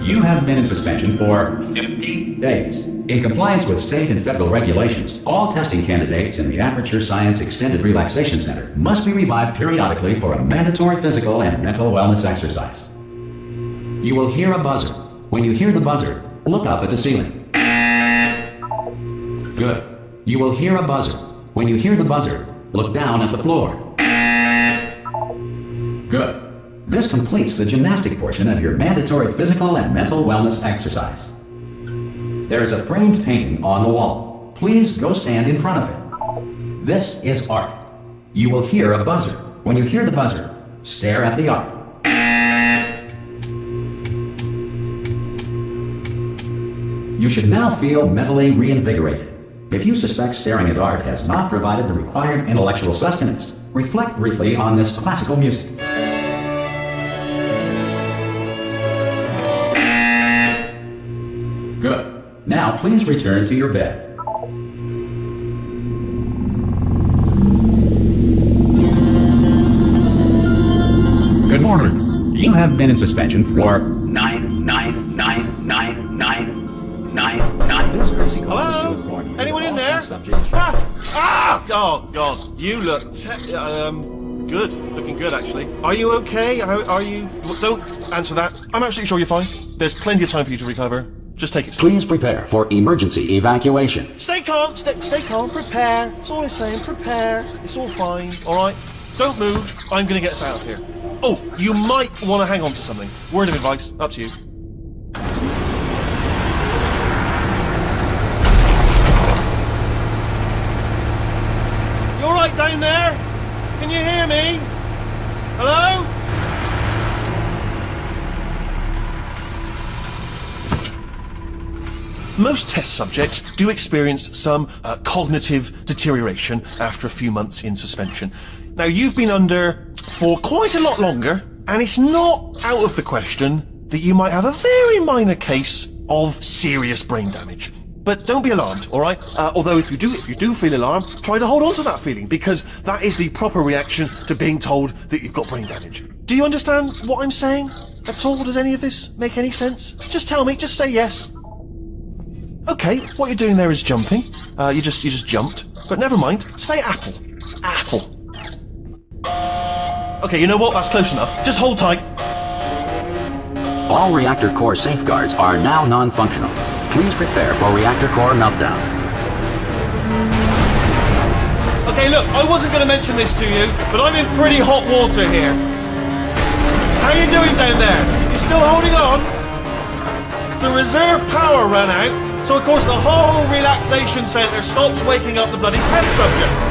You have been in suspension for 50 days. In compliance with state and federal regulations, all testing candidates in the Aperture Science Extended Relaxation Center must be revived periodically for a mandatory physical and mental wellness exercise. You will hear a buzzer. When you hear the buzzer, look up at the ceiling. Good. You will hear a buzzer. When you hear the buzzer, look down at the floor. Good. This completes the gymnastic portion of your mandatory physical and mental wellness exercise. There is a framed painting on the wall. Please go stand in front of it. This is art. You will hear a buzzer. When you hear the buzzer, stare at the art. You should now feel mentally reinvigorated. If you suspect staring at art has not provided the required intellectual sustenance, reflect briefly on this classical music. Good. Now please return to your bed. Good morning. You have been in suspension for 9999999. This crazy call is to inform you. Anyone in there? Oh God! You look good. Looking good, actually. Are you okay? Are you? Well, don't answer that. I'm absolutely sure you're fine. There's plenty of time for you to recover. Just take it slow. Please prepare for emergency evacuation. Stay calm. Stay calm. Prepare. That's all I'm saying. Prepare. It's all fine. All right. Don't move. I'm gonna get us out of here. Oh, you might want to hang on to something. Word of advice. Up to you. You all right down there? Can you hear me? Hello? Most test subjects do experience some cognitive deterioration after a few months in suspension. Now, you've been under for quite a lot longer, and it's not out of the question that you might have a very minor case of serious brain damage. But don't be alarmed, all right? Although if you do feel alarmed, try to hold on to that feeling, because that is the proper reaction to being told that you've got brain damage. Do you understand what I'm saying at all? Does any of this make any sense? Just tell me, just say yes. Okay, what you're doing there is jumping. You just jumped. But never mind. Say apple. Apple. Okay, you know what? That's close enough. Just hold tight. All reactor core safeguards are now non-functional. Please prepare for reactor core meltdown. Okay, look, I wasn't going to mention this to you, but I'm in pretty hot water here. How you doing down there? You still holding on? The reserve power ran out. So, of course, the whole relaxation centre stops waking up the bloody test subjects.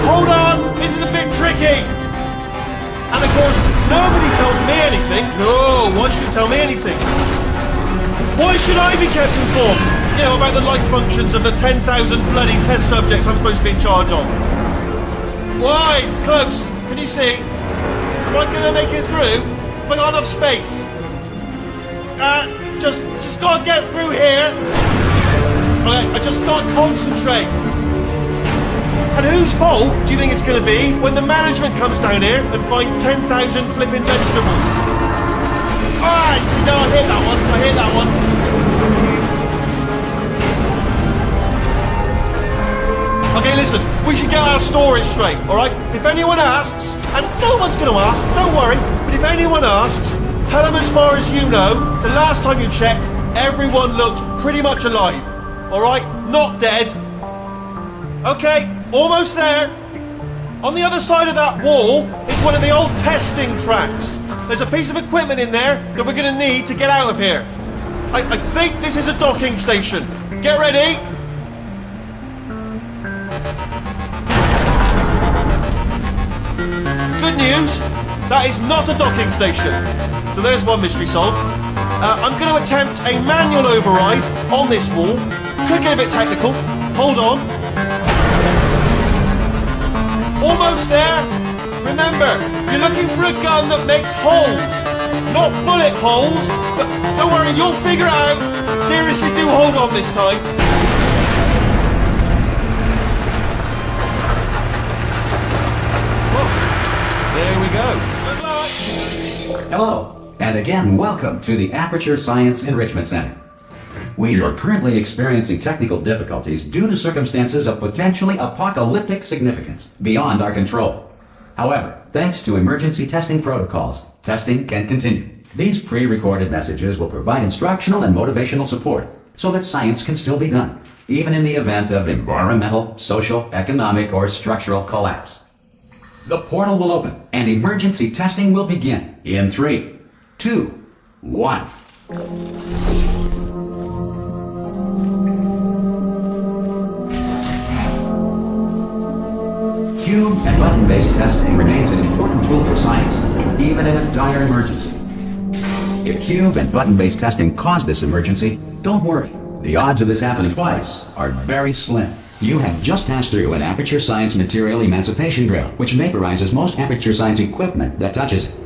Hold on, this is a bit tricky. And, of course, nobody tells me anything. No, why should you tell me anything? Why should I be kept informed? You know, about the life functions of the 10,000 bloody test subjects I'm supposed to be in charge of. Why? It's close. Can you see? Am I going to make it through? Have I got enough space? Just gotta get through here. Okay, I just gotta concentrate. And whose fault do you think it's gonna be when the management comes down here and finds 10,000 flipping vegetables? Alright, see, no, I hit that one. Okay, listen, we should get our story straight, alright? If anyone asks, and no one's gonna ask, don't worry, but if anyone asks, tell them as far as you know, the last time you checked, everyone looked pretty much alive. Alright? Not dead. Okay, almost there. On the other side of that wall is one of the old testing tracks. There's a piece of equipment in there that we're going to need to get out of here. I think this is a docking station. Get ready. Good news, that is not a docking station. So there's one mystery solved. I'm going to attempt a manual override on this wall. Could get a bit technical. Hold on. Almost there. Remember, you're looking for a gun that makes holes. Not bullet holes. But don't worry, you'll figure it out. Seriously, do hold on this time. Oh, there we go. Good luck. Hello. and again, welcome to the Aperture Science Enrichment Center. We are currently experiencing technical difficulties due to circumstances of potentially apocalyptic significance beyond our control. However, thanks to emergency testing protocols, testing can continue. These pre-recorded messages will provide instructional and motivational support so that science can still be done, even in the event of environmental, social, economic, or structural collapse. The portal will open and emergency testing will begin in 3, 2, 1. Cube and button-based testing remains an important tool for science, even in a dire emergency. If cube and button-based testing caused this emergency, don't worry. The odds of this happening twice are very slim. You have just passed through an Aperture Science Material Emancipation Grill, which vaporizes most Aperture Science equipment that touches it.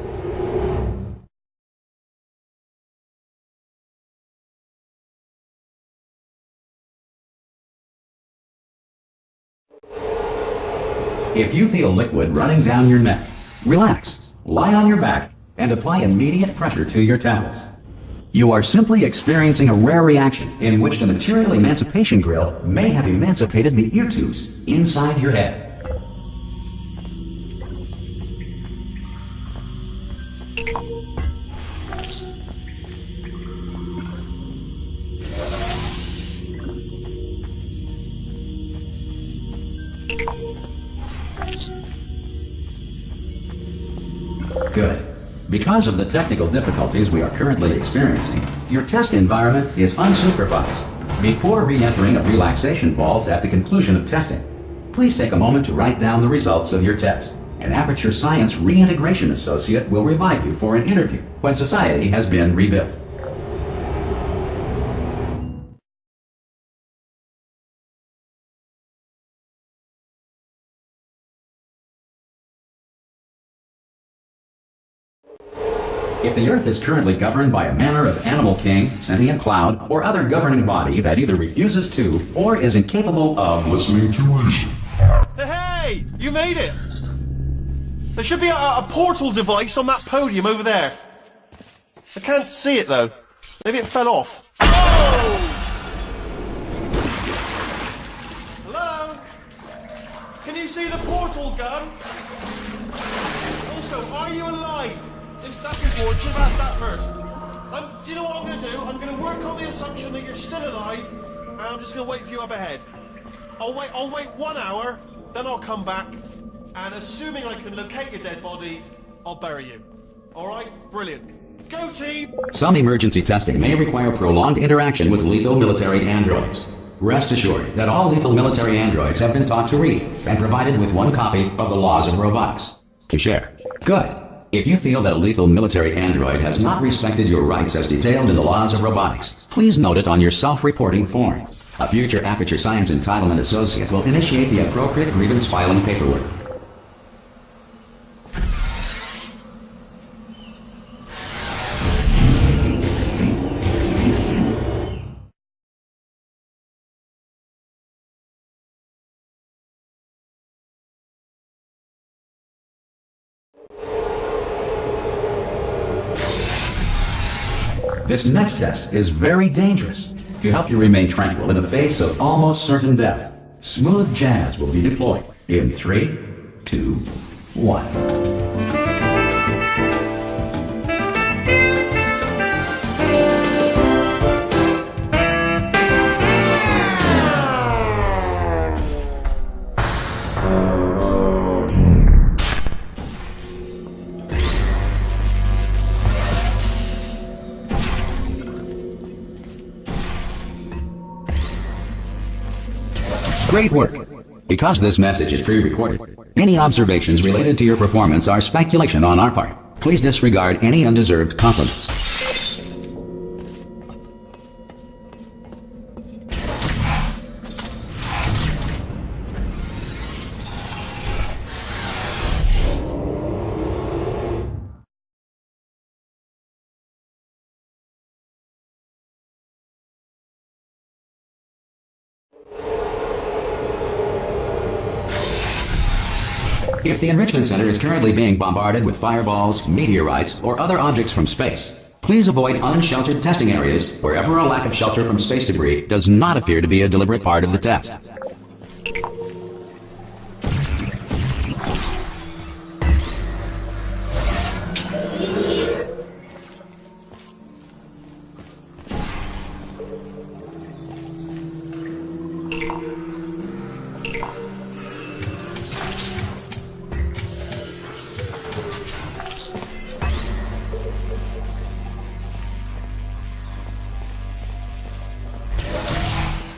If you feel liquid running down your neck, relax, lie on your back, and apply immediate pressure to your temples. You are simply experiencing a rare reaction in which the Material Emancipation Grill may have emancipated the ear tubes inside your head. Good. Because of the technical difficulties we are currently experiencing, your test environment is unsupervised. Before re-entering a relaxation vault at the conclusion of testing, please take a moment to write down the results of your test. An Aperture Science Reintegration Associate will revive you for an interview when society has been rebuilt. If the Earth is currently governed by a manner of animal king, sentient cloud, or other governing body that either refuses to or is incapable of listening to reason. Hey! You made it! There should be a portal device on that podium over there. I can't see it though. Maybe it fell off. Oh! Hello? Can you see the portal gun? Also, are you alive? If that's important, should have asked that first. Do you know what I'm going to do? I'm going to work on the assumption that you're still alive, and I'm just going to wait for you up ahead. I'll wait 1 hour, then I'll come back, and assuming I can locate your dead body, I'll bury you. Alright? Brilliant. Go team! Some emergency testing may require prolonged interaction with lethal military androids. Rest assured that all lethal military androids have been taught to read and provided with 1 copy of the Laws of Robotics to share. Good. If you feel that a lethal military android has not respected your rights as detailed in the Laws of Robotics, please note it on your self-reporting form. A future Aperture Science Entitlement Associate will initiate the appropriate grievance filing paperwork. This next test is very dangerous. To help you remain tranquil in the face of almost certain death, smooth jazz will be deployed in 3, 2, 1. Great work! Because this message is pre-recorded, any observations related to your performance are speculation on our part. Please disregard any undeserved compliments. If the Enrichment Center is currently being bombarded with fireballs, meteorites, or other objects from space, please avoid unsheltered testing areas wherever a lack of shelter from space debris does not appear to be a deliberate part of the test.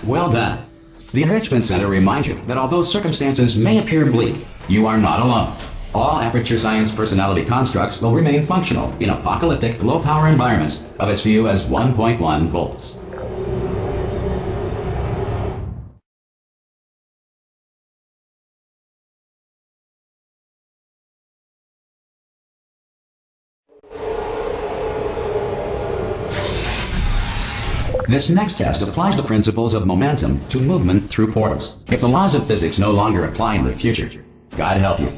Well done. The Enrichment Center reminds you that although circumstances may appear bleak, you are not alone. All Aperture Science personality constructs will remain functional in apocalyptic, low-power environments of as few as 1.1 volts. This next test applies the principles of momentum to movement through portals. If the laws of physics no longer apply in the future, God help you.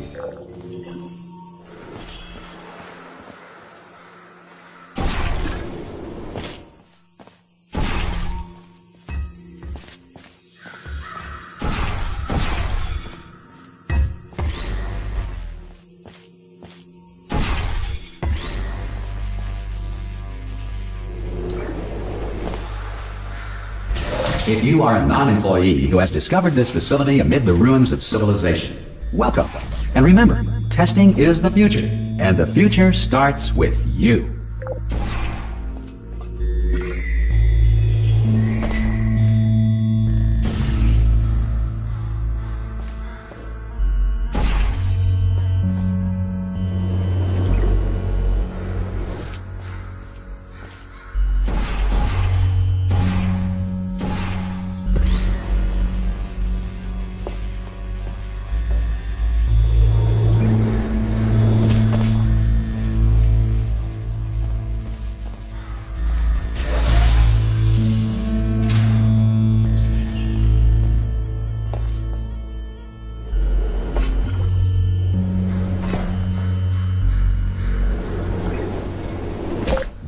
If you are a non-employee who has discovered this facility amid the ruins of civilization, welcome. And remember, testing is the future, and the future starts with you.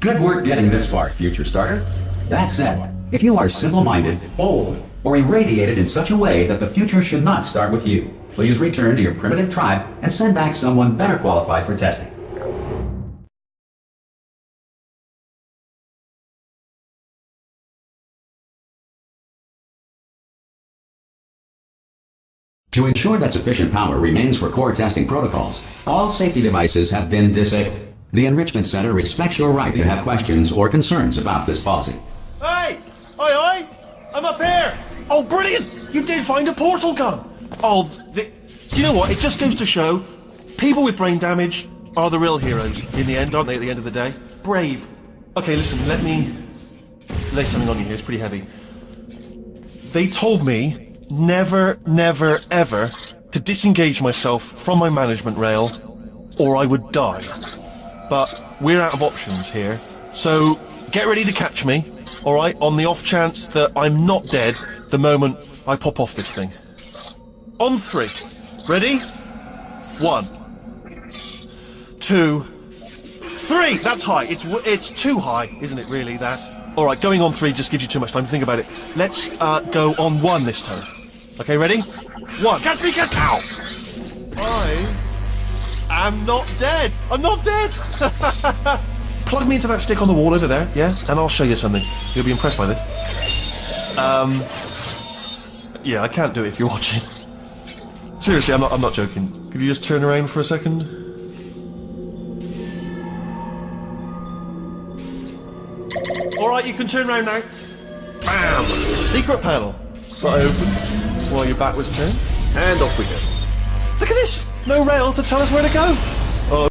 Good work getting this far, future starter. That said, if you are simple-minded, old, or irradiated in such a way that the future should not start with you, please return to your primitive tribe and send back someone better qualified for testing. To ensure that sufficient power remains for core testing protocols, all safety devices have been disabled. The Enrichment Center respects your right to have questions or concerns about this policy. Hey! Aye, I'm up here! Oh, brilliant! You did find a portal gun! Oh, do you know what? It just goes to show, people with brain damage are the real heroes in the end, aren't they, at the end of the day? Brave. Okay, listen, let me lay something on you here. It's pretty heavy. They told me never, never, ever to disengage myself from my management rail or I would die. But we're out of options here, so get ready to catch me, alright, on the off chance that I'm not dead the moment I pop off this thing. On 3. Ready? 1, 2, 3! That's high. It's too high, isn't it, really, that? Alright, going on 3 just gives you too much time to think about it. Let's go on 1 this time. Okay, ready? 1. Catch me, catch! Ow! I'm not dead! I'm not dead! Plug me into that stick on the wall over there, yeah? And I'll show you something. You'll be impressed by this. Yeah, I can't do it if you're watching. Seriously, I'm not joking. Could you just turn around for a second? Alright, you can turn around now. Bam! Secret panel. Right open. While your back was turned. And off we go. Look at this! No rail to tell us where to go.